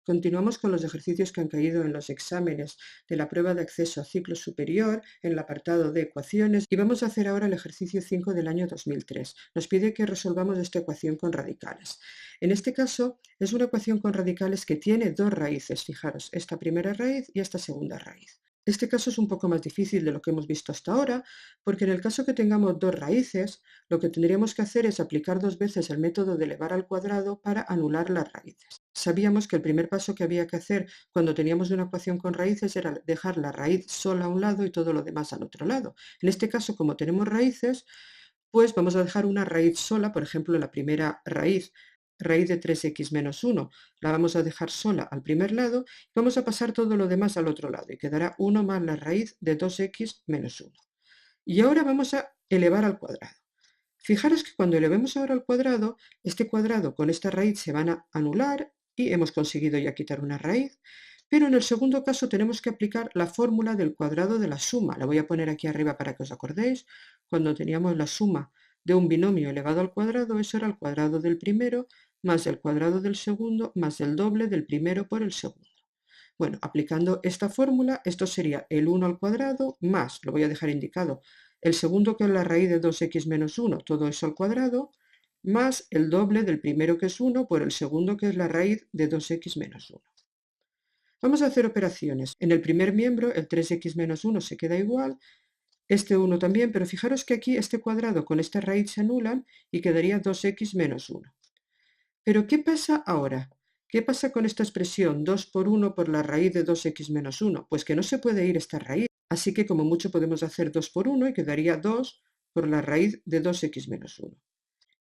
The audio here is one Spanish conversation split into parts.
Continuamos con los ejercicios que han caído en los exámenes de la prueba de acceso a ciclo superior en el apartado de ecuaciones y vamos a hacer ahora el ejercicio 5 del año 2003. Nos pide que resolvamos esta ecuación con radicales. En este caso es una ecuación con radicales que tiene dos raíces, fijaros, esta primera raíz y esta segunda raíz. Este caso es un poco más difícil de lo que hemos visto hasta ahora, porque en el caso que tengamos dos raíces, lo que tendríamos que hacer es aplicar dos veces el método de elevar al cuadrado para anular las raíces. Sabíamos que el primer paso que había que hacer cuando teníamos una ecuación con raíces era dejar la raíz sola a un lado y todo lo demás al otro lado. En este caso, como tenemos raíces, pues vamos a dejar una raíz sola, por ejemplo, la primera raíz de 3x menos 1, la vamos a dejar sola al primer lado y vamos a pasar todo lo demás al otro lado y quedará 1 más la raíz de 2x menos 1. Y ahora vamos a elevar al cuadrado. Fijaros que cuando elevemos ahora al cuadrado, este cuadrado con esta raíz se van a anular y hemos conseguido ya quitar una raíz, pero en el segundo caso tenemos que aplicar la fórmula del cuadrado de la suma. La voy a poner aquí arriba para que os acordéis. Cuando teníamos la suma de un binomio elevado al cuadrado, eso era el cuadrado del primero más el cuadrado del segundo más el doble del primero por el segundo. Bueno, aplicando esta fórmula, esto sería el 1 al cuadrado más, lo voy a dejar indicado, el segundo que es la raíz de 2x menos 1, todo eso al cuadrado, más el doble del primero que es 1 por el segundo que es la raíz de 2x menos 1. Vamos a hacer operaciones. En el primer miembro el 3x menos 1 se queda igual, este 1 también, pero fijaros que aquí este cuadrado con esta raíz se anulan y quedaría 2x menos 1. Pero ¿qué pasa ahora? ¿Qué pasa con esta expresión 2 por 1 por la raíz de 2x menos 1? Pues que no se puede ir esta raíz, así que como mucho podemos hacer 2 por 1 y quedaría 2 por la raíz de 2x menos 1.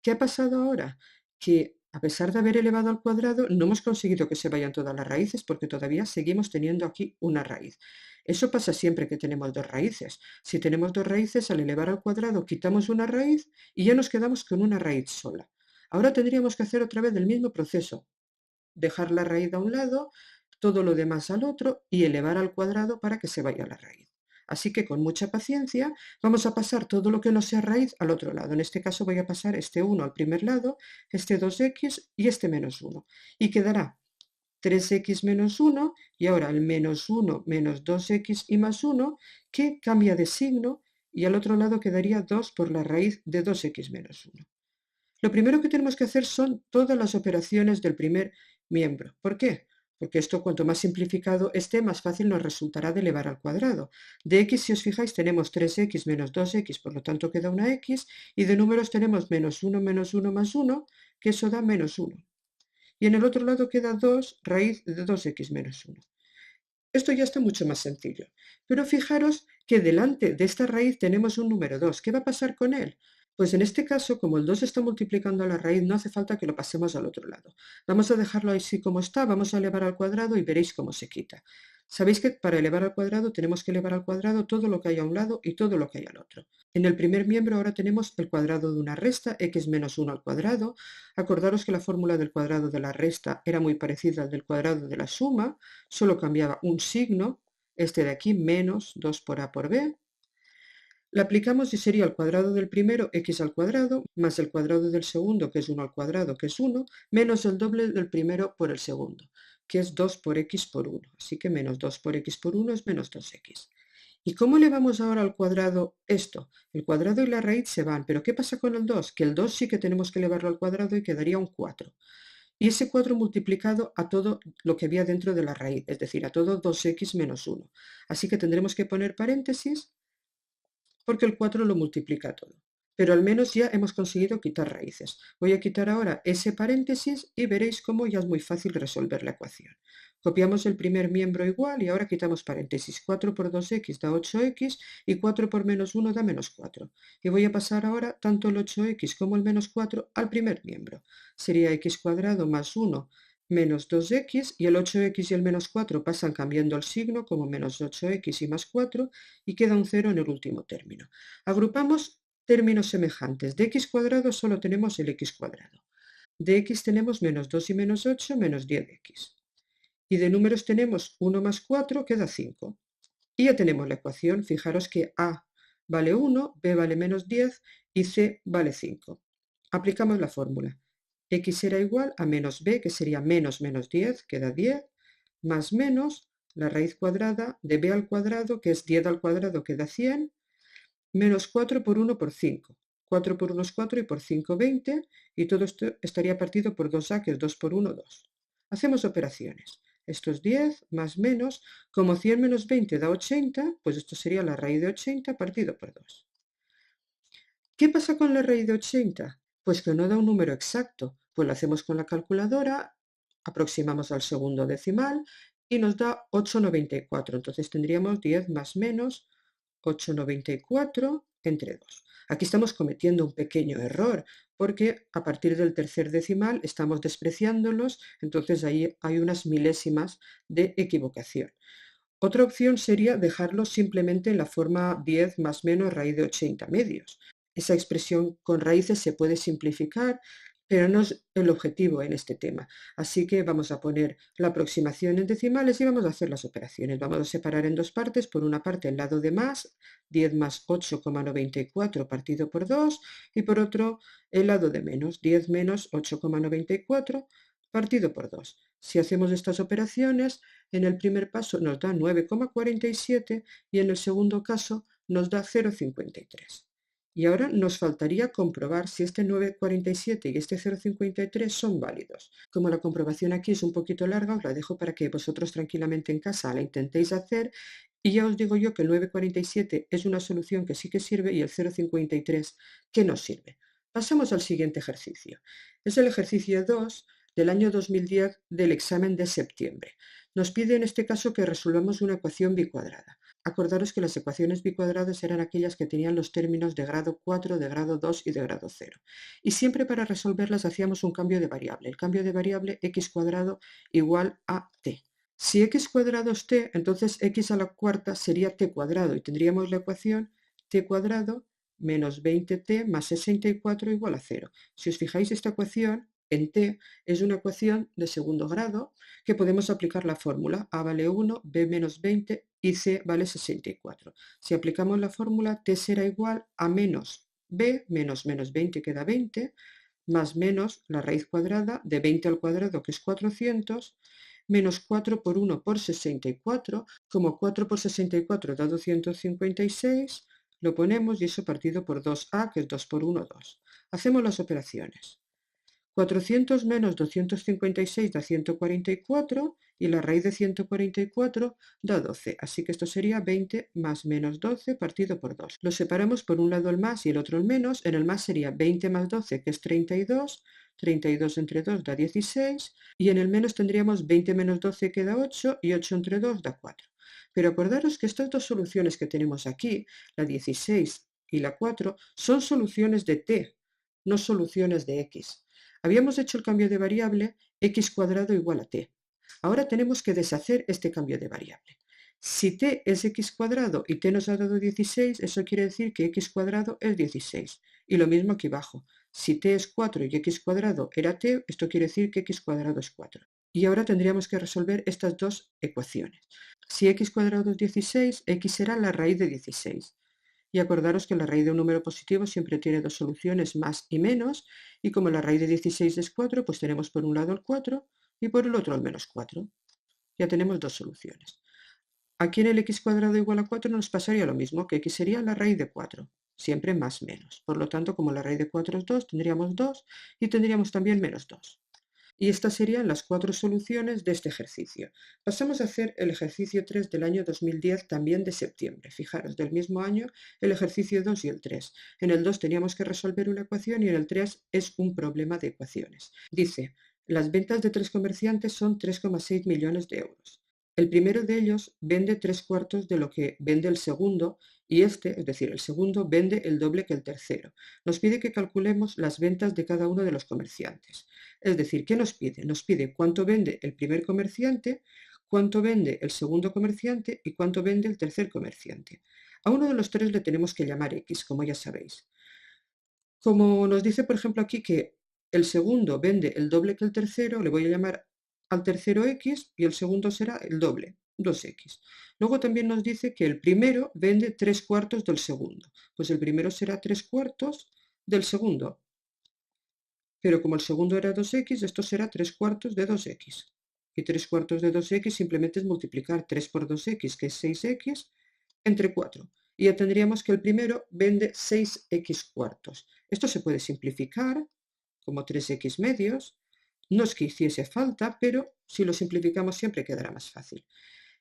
¿Qué ha pasado ahora? Que a pesar de haber elevado al cuadrado, no hemos conseguido que se vayan todas las raíces porque todavía seguimos teniendo aquí una raíz. Eso pasa siempre que tenemos dos raíces. Si tenemos dos raíces, al elevar al cuadrado quitamos una raíz y ya nos quedamos con una raíz sola. Ahora tendríamos que hacer otra vez el mismo proceso, dejar la raíz a un lado, todo lo demás al otro y elevar al cuadrado para que se vaya la raíz. Así que con mucha paciencia vamos a pasar todo lo que no sea raíz al otro lado. En este caso voy a pasar este 1 al primer lado, este 2x y este menos 1. Y quedará 3x menos 1 y ahora el menos 1 menos 2x y más 1 que cambia de signo y al otro lado quedaría 2 por la raíz de 2x menos 1. Lo primero que tenemos que hacer son todas las operaciones del primer miembro. ¿Por qué? Porque esto cuanto más simplificado esté, más fácil nos resultará de elevar al cuadrado. De x, si os fijáis, tenemos 3x menos 2x, por lo tanto queda una x, y de números tenemos menos 1 más 1, que eso da menos 1. Y en el otro lado queda 2 raíz de 2x menos 1. Esto ya está mucho más sencillo. Pero fijaros que delante de esta raíz tenemos un número 2. ¿Qué va a pasar con él? Pues en este caso, como el 2 está multiplicando a la raíz, no hace falta que lo pasemos al otro lado. Vamos a dejarlo así como está, vamos a elevar al cuadrado y veréis cómo se quita. Sabéis que para elevar al cuadrado tenemos que elevar al cuadrado todo lo que hay a un lado y todo lo que hay al otro. En el primer miembro ahora tenemos el cuadrado de una resta, x menos 1 al cuadrado. Acordaros que la fórmula del cuadrado de la resta era muy parecida al del cuadrado de la suma, solo cambiaba un signo, este de aquí, menos 2 por a por b. La aplicamos y sería el cuadrado del primero, x al cuadrado, más el cuadrado del segundo, que es 1 al cuadrado, que es 1, menos el doble del primero por el segundo, que es 2 por x por 1. Así que menos 2 por x por 1 es menos 2x. ¿Y cómo elevamos ahora al cuadrado esto? El cuadrado y la raíz se van, pero ¿qué pasa con el 2? Que el 2 sí que tenemos que elevarlo al cuadrado y quedaría un 4. Y ese 4 multiplicado a todo lo que había dentro de la raíz, es decir, a todo 2x menos 1. Así que tendremos que poner paréntesis porque el 4 lo multiplica todo. Pero al menos ya hemos conseguido quitar raíces. Voy a quitar ahora ese paréntesis y veréis cómo ya es muy fácil resolver la ecuación. Copiamos el primer miembro igual y ahora quitamos paréntesis. 4 por 2x da 8x y 4 por menos 1 da menos 4. Y voy a pasar ahora tanto el 8x como el menos 4 al primer miembro. Sería x cuadrado más 1 menos 2x y el 8x y el menos 4 pasan cambiando el signo como menos 8x y más 4 y queda un 0 en el último término. Agrupamos términos semejantes. De x cuadrado solo tenemos el x cuadrado. De x tenemos menos 2 y menos 8, menos 10x. Y de números tenemos 1 más 4, queda 5. Y ya tenemos la ecuación. Fijaros que a vale 1, b vale menos 10 y c vale 5. Aplicamos la fórmula. X será igual a menos b, que sería menos menos 10, queda 10, más menos la raíz cuadrada de b al cuadrado, que es 10 al cuadrado, queda 100, menos 4 por 1 por 5. 4 por 1 es 4 y por 5, 20, y todo esto estaría partido por 2a, que es 2 por 1, 2. Hacemos operaciones. Esto es 10 más menos, como 100 menos 20 da 80, pues esto sería la raíz de 80 partido por 2. ¿Qué pasa con la raíz de 80? Pues que no da un número exacto, pues lo hacemos con la calculadora, aproximamos al segundo decimal y nos da 8,94. Entonces tendríamos 10 más menos 8,94 entre 2. Aquí estamos cometiendo un pequeño error, porque a partir del tercer decimal estamos despreciándolos, entonces ahí hay unas milésimas de equivocación. Otra opción sería dejarlo simplemente en la forma 10 más menos raíz de 80 medios. Esa expresión con raíces se puede simplificar, pero no es el objetivo en este tema. Así que vamos a poner la aproximación en decimales y vamos a hacer las operaciones. Vamos a separar en dos partes. Por una parte el lado de más, 10 más 8,94 partido por 2, y por otro el lado de menos, 10 menos 8,94 partido por 2. Si hacemos estas operaciones, en el primer paso nos da 9,47 y en el segundo caso nos da 0,53. Y ahora nos faltaría comprobar si este 9,47 y este 0,53 son válidos. Como la comprobación aquí es un poquito larga, os la dejo para que vosotros tranquilamente en casa la intentéis hacer, y ya os digo yo que el 9,47 es una solución que sí que sirve y el 0,53 que no sirve. Pasamos al siguiente ejercicio. Es el ejercicio 2 del año 2010 del examen de septiembre. Nos pide en este caso que resolvamos una ecuación bicuadrada. Acordaros que las ecuaciones bicuadradas eran aquellas que tenían los términos de grado 4, de grado 2 y de grado 0. Y siempre para resolverlas hacíamos un cambio de variable. El cambio de variable x cuadrado igual a t. Si x cuadrado es t, entonces x a la cuarta sería t cuadrado y tendríamos la ecuación t cuadrado menos 20t más 64 igual a 0. Si os fijáis, esta ecuación en t es una ecuación de segundo grado que podemos aplicar la fórmula a vale 1, b menos 20 y c vale 64. Si aplicamos la fórmula, t será igual a menos b menos menos 20 queda 20, más menos la raíz cuadrada de 20 al cuadrado, que es 400, menos 4 por 1 por 64, como 4 por 64 da 256, lo ponemos y eso partido por 2a, que es 2 por 1, 2. Hacemos las operaciones. 400 menos 256 da 144 y la raíz de 144 da 12. Así que esto sería 20 más menos 12 partido por 2. Lo separamos por un lado el más y el otro el menos. En el más sería 20 más 12, que es 32. 32 entre 2 da 16. Y en el menos tendríamos 20 menos 12, que da 8. Y 8 entre 2 da 4. Pero acordaros que estas dos soluciones que tenemos aquí, la 16 y la 4, son soluciones de t, no soluciones de x. Habíamos hecho el cambio de variable x cuadrado igual a t. Ahora tenemos que deshacer este cambio de variable. Si t es x cuadrado y t nos ha dado 16, eso quiere decir que x cuadrado es 16. Y lo mismo aquí abajo. Si t es 4 y x cuadrado era t, esto quiere decir que x cuadrado es 4. Y ahora tendríamos que resolver estas dos ecuaciones. Si x cuadrado es 16, x será la raíz de 16. Y acordaros que la raíz de un número positivo siempre tiene dos soluciones, más y menos, y como la raíz de 16 es 4, pues tenemos por un lado el 4 y por el otro el menos 4. Ya tenemos dos soluciones. Aquí en el x cuadrado igual a 4 nos pasaría lo mismo, que x sería la raíz de 4, siempre más menos. Por lo tanto, como la raíz de 4 es 2, tendríamos 2 y tendríamos también menos 2. Y estas serían las cuatro soluciones de este ejercicio. Pasamos a hacer el ejercicio 3 del año 2010, también de septiembre. Fijaros, del mismo año, el ejercicio 2 y el 3. En el 2 teníamos que resolver una ecuación y en el 3 es un problema de ecuaciones. Dice, las ventas de tres comerciantes son 3,6 millones de euros. El primero de ellos vende 3/4 de lo que vende el segundo y este, es decir, el segundo, vende el doble que el tercero. Nos pide que calculemos las ventas de cada uno de los comerciantes. Es decir, ¿qué nos pide? Nos pide cuánto vende el primer comerciante, cuánto vende el segundo comerciante y cuánto vende el tercer comerciante. A uno de los tres le tenemos que llamar X, como ya sabéis. Como nos dice, por ejemplo, aquí que el segundo vende el doble que el tercero, le voy a llamar al tercero X y el segundo será el doble, 2X. Luego también nos dice que el primero vende 3/4 del segundo. Pues el primero será 3/4 del segundo. pero como el segundo era 2x, esto será 3 cuartos de 2x. Y 3 cuartos de 2x simplemente es multiplicar 3 por 2x, que es 6x, entre 4. Y ya tendríamos que el primero vende 6x cuartos. Esto se puede simplificar como 3x medios. No es que hiciese falta, pero si lo simplificamos siempre quedará más fácil.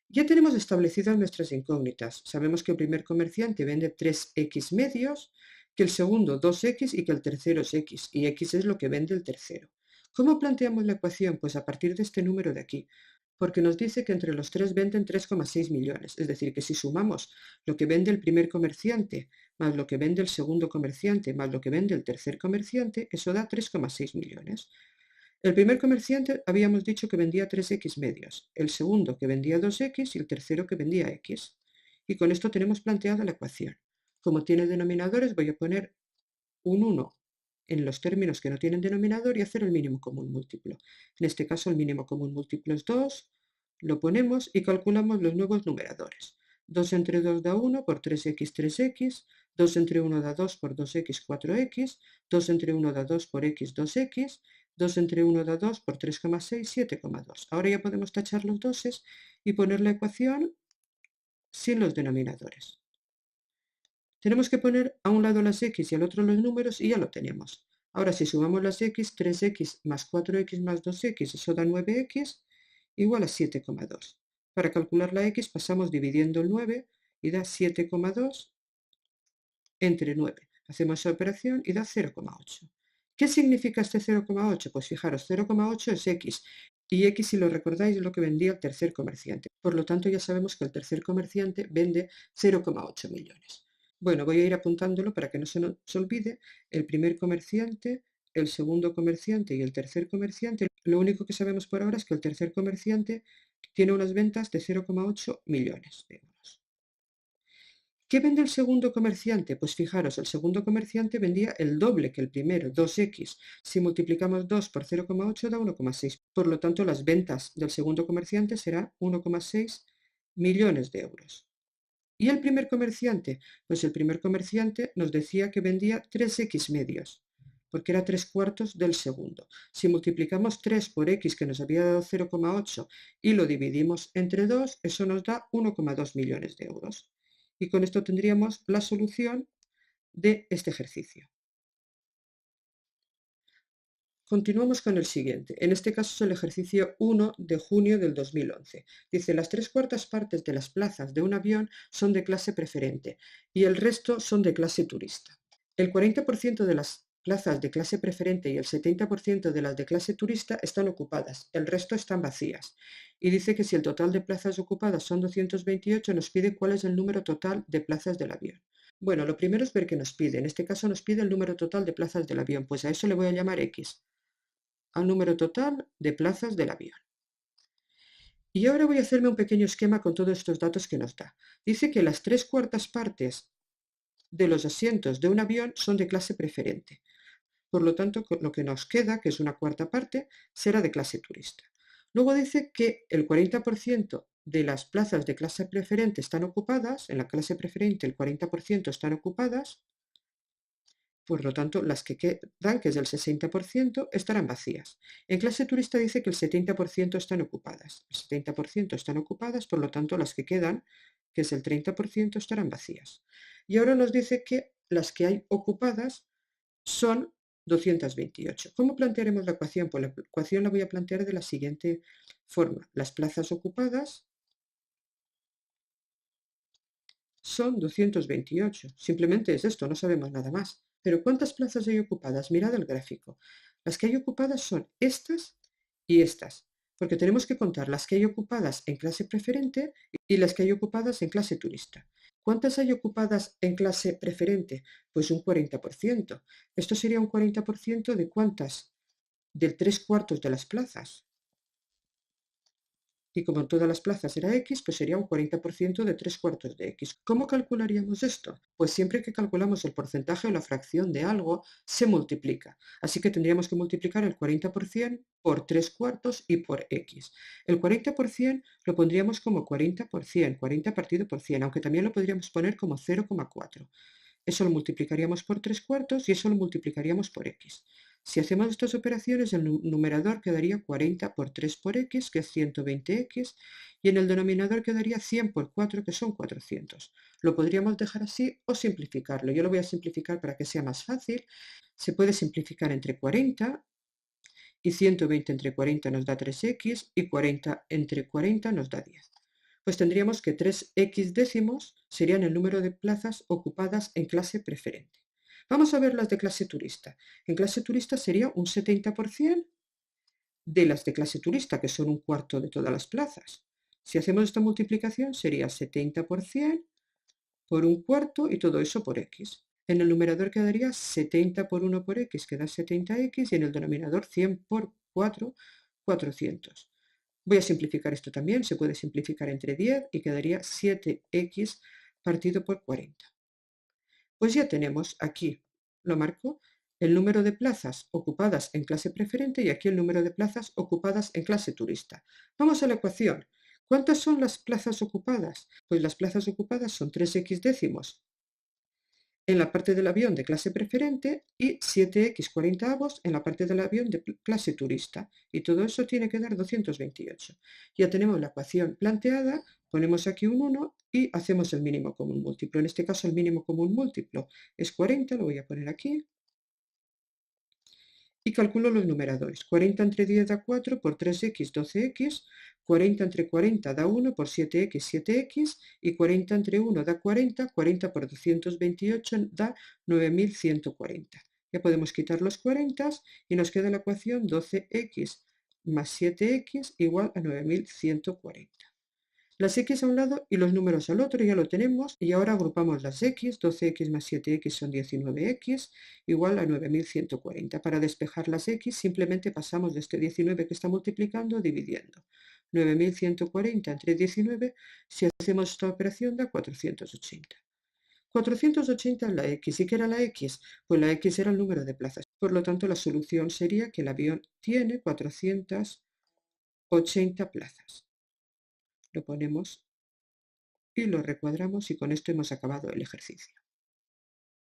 Ya tenemos establecidas nuestras incógnitas. Sabemos que el primer comerciante vende 3x medios, que el segundo 2x y que el tercero es x, y x es lo que vende el tercero. ¿Cómo planteamos la ecuación? Pues a partir de este número de aquí, porque nos dice que entre los tres venden 3,6 millones, es decir, que si sumamos lo que vende el primer comerciante más lo que vende el segundo comerciante más lo que vende el tercer comerciante, eso da 3,6 millones. El primer comerciante habíamos dicho que vendía 3x medios, el segundo que vendía 2x y el tercero que vendía x. Y con esto tenemos planteada la ecuación. Como tiene denominadores, voy a poner un 1 en los términos que no tienen denominador y hacer el mínimo común múltiplo. En este caso el mínimo común múltiplo es 2, lo ponemos y calculamos los nuevos numeradores. 2 entre 2 da 1 por 3x, 3x, 2 entre 1 da 2 por 2x, 4x, 2 entre 1 da 2 por x, 2x, 2 entre 1 da 2 por 3,6, 7,2. Ahora ya podemos tachar los doses y poner la ecuación sin los denominadores. Tenemos que poner a un lado las x y al otro los números y ya lo tenemos. Ahora si sumamos las x, 3x más 4x más 2x, eso da 9x, igual a 7,2. Para calcular la x pasamos dividiendo el 9 y da 7,2 entre 9. Hacemos esa operación y da 0,8. ¿Qué significa este 0,8? Pues fijaros, 0,8 es x, y x, si lo recordáis, es lo que vendía el tercer comerciante. Por lo tanto, ya sabemos que el tercer comerciante vende 0,8 millones. Bueno, voy a ir apuntándolo para que no se nos olvide. El primer comerciante, el segundo comerciante y el tercer comerciante. Lo único que sabemos por ahora es que el tercer comerciante tiene unas ventas de 0,8 millones de euros. ¿Qué vende el segundo comerciante? Pues fijaros, el segundo comerciante vendía el doble que el primero, 2x. Si multiplicamos 2 por 0,8 da 1,6. Por lo tanto, las ventas del segundo comerciante serán 1,6 millones de euros. ¿Y el primer comerciante? Pues el primer comerciante nos decía que vendía 3x medios, porque era 3 cuartos del segundo. Si multiplicamos 3 por x, que nos había dado 0,8, y lo dividimos entre 2, eso nos da 1,2 millones de euros. Y con esto tendríamos la solución de este ejercicio. Continuamos con el siguiente. En este caso es el ejercicio 1 de junio del 2011. Dice, las 3/4 partes de las plazas de un avión son de clase preferente y el resto son de clase turista. El 40% de las plazas de clase preferente y el 70% de las de clase turista están ocupadas, el resto están vacías. Y dice que si el total de plazas ocupadas son 228, nos pide cuál es el número total de plazas del avión. Bueno, lo primero es ver qué nos pide. En este caso nos pide el número total de plazas del avión, pues a eso le voy a llamar X, al número total de plazas del avión. Y ahora voy a hacerme un pequeño esquema con todos estos datos que nos da. Dice que las 3/4 partes de los asientos de un avión son de clase preferente. Por lo tanto, lo que nos queda, que es una cuarta parte, será de clase turista. Luego dice que el 40% de las plazas de clase preferente están ocupadas, en la clase preferente el 40% están ocupadas, por lo tanto, las que quedan, que es el 60%, estarán vacías. En clase turista dice que el 70% están ocupadas. El 70% están ocupadas, por lo tanto, las que quedan, que es el 30%, estarán vacías. Y ahora nos dice que las que hay ocupadas son 228. ¿Cómo plantearemos la ecuación? Pues la ecuación la voy a plantear de la siguiente forma. Las plazas ocupadas son 228. Simplemente es esto, no sabemos nada más. Pero ¿cuántas plazas hay ocupadas? Mirad el gráfico. Las que hay ocupadas son estas y estas, porque tenemos que contar las que hay ocupadas en clase preferente y las que hay ocupadas en clase turista. ¿Cuántas hay ocupadas en clase preferente? Pues un 40%. Esto sería un 40% de ¿cuántas? Del 3/4 de las plazas. Y como en todas las plazas era x, pues sería un 40% de 3/4 de x. ¿Cómo calcularíamos esto? Pues siempre que calculamos el porcentaje o la fracción de algo, se multiplica. Así que tendríamos que multiplicar el 40% por 3/4 y por x. El 40% lo pondríamos como 40%, 40 partido por 100, aunque también lo podríamos poner como 0,4. Eso lo multiplicaríamos por 3/4 y eso lo multiplicaríamos por x. Si hacemos estas operaciones, el numerador quedaría 40 por 3 por x, que es 120x, y en el denominador quedaría 100 por 4, que son 400. Lo podríamos dejar así o simplificarlo. Yo lo voy a simplificar para que sea más fácil. Se puede simplificar entre 40 y 120 entre 40 nos da 3x y 40 entre 40 nos da 10. Pues tendríamos que 3x décimos serían el número de plazas ocupadas en clase preferente. Vamos a ver las de clase turista. En clase turista sería un 70% de las de clase turista, que son un cuarto de todas las plazas. Si hacemos esta multiplicación sería 70% por un cuarto y todo eso por x. En el numerador quedaría 70 por 1 por x, que da 70x, y en el denominador 100 por 4, 400. Voy a simplificar esto también, se puede simplificar entre 10 y quedaría 7x partido por 40. Pues ya tenemos aquí, lo marco, el número de plazas ocupadas en clase preferente y aquí el número de plazas ocupadas en clase turista. Vamos a la ecuación. ¿Cuántas son las plazas ocupadas? Pues las plazas ocupadas son 3x décimos en la parte del avión de clase preferente y 7x 40avos en la parte del avión de clase turista. Y todo eso tiene que dar 228. Ya tenemos la ecuación planteada, ponemos aquí un 1 y hacemos el mínimo común múltiplo. En este caso el mínimo común múltiplo es 40, lo voy a poner aquí. Y calculo los numeradores. 40 entre 10 da 4, por 3x 12x, 40 entre 40 da 1, por 7x 7x, y 40 entre 1 da 40, 40 por 228 da 9140. Ya podemos quitar los 40 y nos queda la ecuación 12x más 7x igual a 9140. Las x a un lado y los números al otro, ya lo tenemos, y ahora agrupamos las x, 12x más 7x son 19x, igual a 9140. Para despejar las x simplemente pasamos de este 19 que está multiplicando dividiendo. 9140 entre 19, si hacemos esta operación da 480. 480 es la x. ¿Y qué era la x? Pues la x era el número de plazas. Por lo tanto, la solución sería que el avión tiene 480 plazas. Lo ponemos y lo recuadramos y con esto hemos acabado el ejercicio.